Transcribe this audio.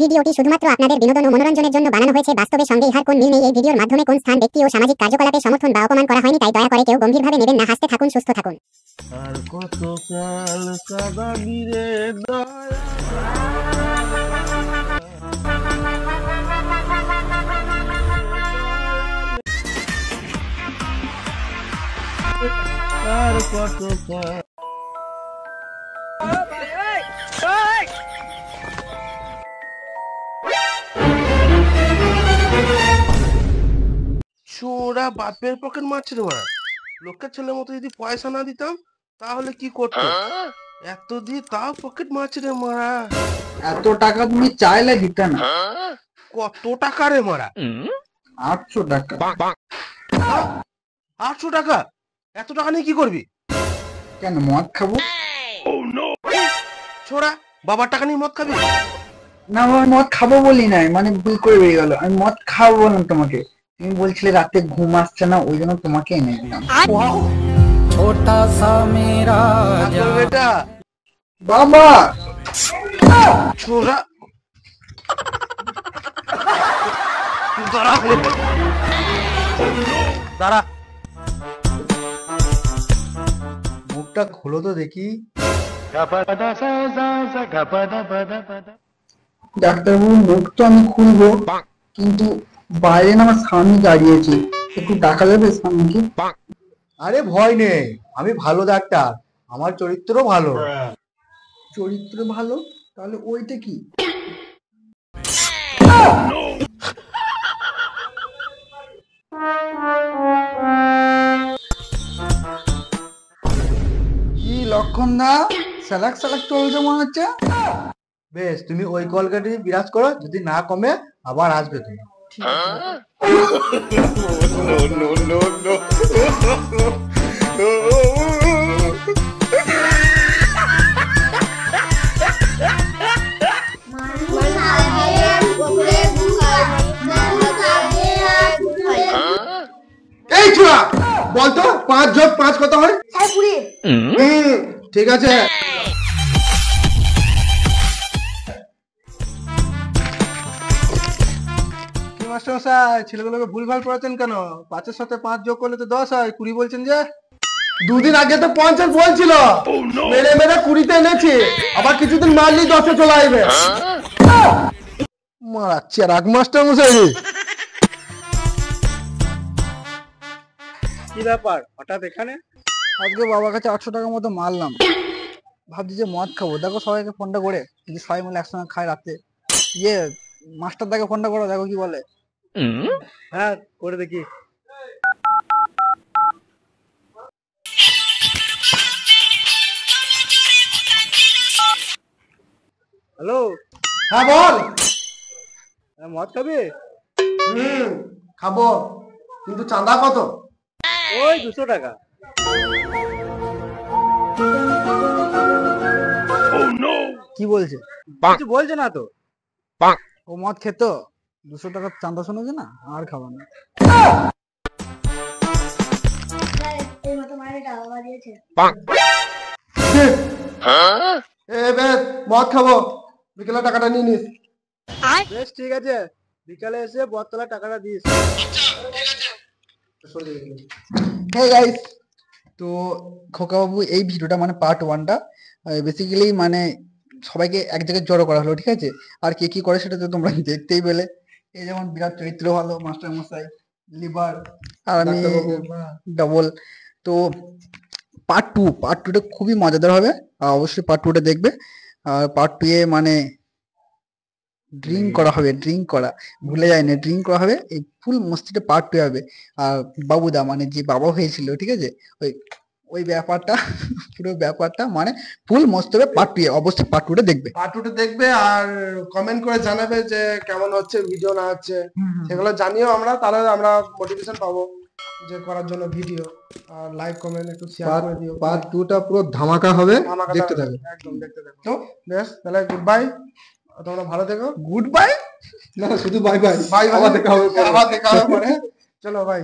ভিডিওটি শুধুমাত্র আপনাদের বিনোদন ও মনোরঞ্জনের জন্য বানানো হয়েছে। বাস্তবের সঙ্গে ইহার কোন মিল নেই। এই ভিডিওর মাধ্যমে কোন স্থান, ব্যক্তি ও সামাজিক কার্যকলাপে সমর্থন বা অপমান করা হয়নি, তাই দয়া করে কেউ গম্ভীরভাবে নেবেন না। হাসতে থাকুন, সুস্থ থাকুন। আর কত কাল কাঁদাবি রে দয়া, আর কত কাল। ছোড়া বাপের পকেট মারছে রে মারা। লোকের ছেলের মতো যদি পয়সা না দিতাম তাহলে কি করতো? এত দিয়ে তাও পকেট মারছে রে মারা। এত টাকা তুমি চাইলে দিতে না। কত টাকা রে মারা? 800 টাকা। 800 টাকা? এত টাকা নিয়ে কি করবি? কেন, মদ খাবো? ছোড়া, বাবার টাকা নিয়ে মদ খাবি? না, আমি মদ খাবো বলি নাই, মানে ভুল করে বেরিয়ে গেল। আমি মদ খাবো বললাম তোমাকে, তুমি বলছিলে রাতে ঘুম আসছে না, ওই জন্য তোমাকে এনে দিলাম। छोटा सा मेरा বেটা বাবা ছোড়া, দাঁড়া দাঁড়া, মুখটা খোলো তো দেখি। ডাক্তারবাবু, মুখ তো আমি খুলবো, কিন্তু বাইরে না আমার স্বামী দাঁড়িয়েছে, একটু ডাকা যাবে স্বামীকে? আরে ভয় নেই, আমি ভালো ডাক্তার, আমার চরিত্র ভালো। চরিত্র ভালো? তাহলে ওইটা কি? কি লক্ষণ দা, সালাক সালাক চলছে মনে হচ্ছে। বেশ, তুমি ওই কলকাটি বিরাজ করো, যদি না কমে আবার আসবে তুমি। ঠিক আছে। এই ছোড়া, বলতো 5 যোগ 5 কত হয়? ঠিক আছে। মাস্টার মশাই, ছেলেগুলোকে ভুলভাল পড়াচ্ছেন কেন? 5-এর সাথে 5 যোগ করলে তো 10 হয়, 20 বলছেন যে? দুদিন আগে তো 50 বলছিল, মেরে মেরে 20-তে এনেছি, আবার কিছুদিন মারলি 10-এ চলে আসবে। মারাচ্ছি রাগ মাস্টার মশাই। কি ব্যাপার হঠাৎ এখানে? আজকে বাবার কাছে 800 টাকার মতো মারলাম, ভাবছি যে মদ খাবো। দেখো সবাইকে ফোনটা করে, যদি সবাই মিলে একসঙ্গে খায় রাতে। মাস্টার দাকে ফোনটা করো, দেখো কি বলে। হ্যাঁ, করে দেখি। হ্যালো, হ্যাঁ বল। মদ খাবি? খাবো, কিন্তু চাঁদা কত? ওই 200 টাকা। কি বলছে? কিছু বলছে না তো। ও মদ খেত, 200 টাকা চাঁদা শুনেছে না, আর খাবো না। মদ খাবো, বিকেলে টাকাটা নিয়ে নিস। বেশ ঠিক আছে, বিকালে এসে বটতলা টাকাটা দিস। হে গাইস, তো খোকাবাবু এই ভিডিওটা মানে পার্ট 1টা বেসিক্যালি মানে সবাইকে এক জায়গায় জড়ো করা হলো, ঠিক আছে? আর কে কি করে সেটা তো তোমরা দেখতেই পেলে। এই যেমন বিরাট চরিত্র ভালো, মাস্টার মশাই, লিভার, আর আমি ডবল। তো পার্ট টুটা খুবই মজাদার হবে, আর অবশ্যই পার্ট 2টা দেখবে। আর পার্ট 2 এ মানে ড্রিঙ্ক করা হবে, ড্রিঙ্ক করা ভুলে যায়নি, ড্রিঙ্ক করা হবে, এই ফুল মস্তিটা পার্ট 2 হবে। আর বাবুদা মানে যে বাবা হয়েছিল, ঠিক আছে, ওই ওই ব্যাপারটা পুরো ব্যাপারটা মানে ফুল মস্ত হবে পার্ট 2 এ। অবশ্যই পার্ট 2টা দেখবে, পার্ট 2 দেখবে আর কমেন্ট করে জানাবে যে কেমন হচ্ছে ভিডিও না হচ্ছে, সেগুলো জানিও আমরা, তাহলে আমরা মোটিভেশন পাবো যে করার জন্য ভিডিও। আর লাইক কমেন্ট একটু শেয়ার করে দিও। পার্ট 2টা পুরো ধামাকা হবে, ধামাকা দেখতে থাকবে, থাকো। একদম দেখতে থাকো। তো বেশ, তাহলে গুড বাই, তোমরা ভালো থেকো। গুড বাই না, শুধু বাই বাই। বাই, আবার দেখা হবে পরে। আবার দেখা হবে পরে। চলো বাই।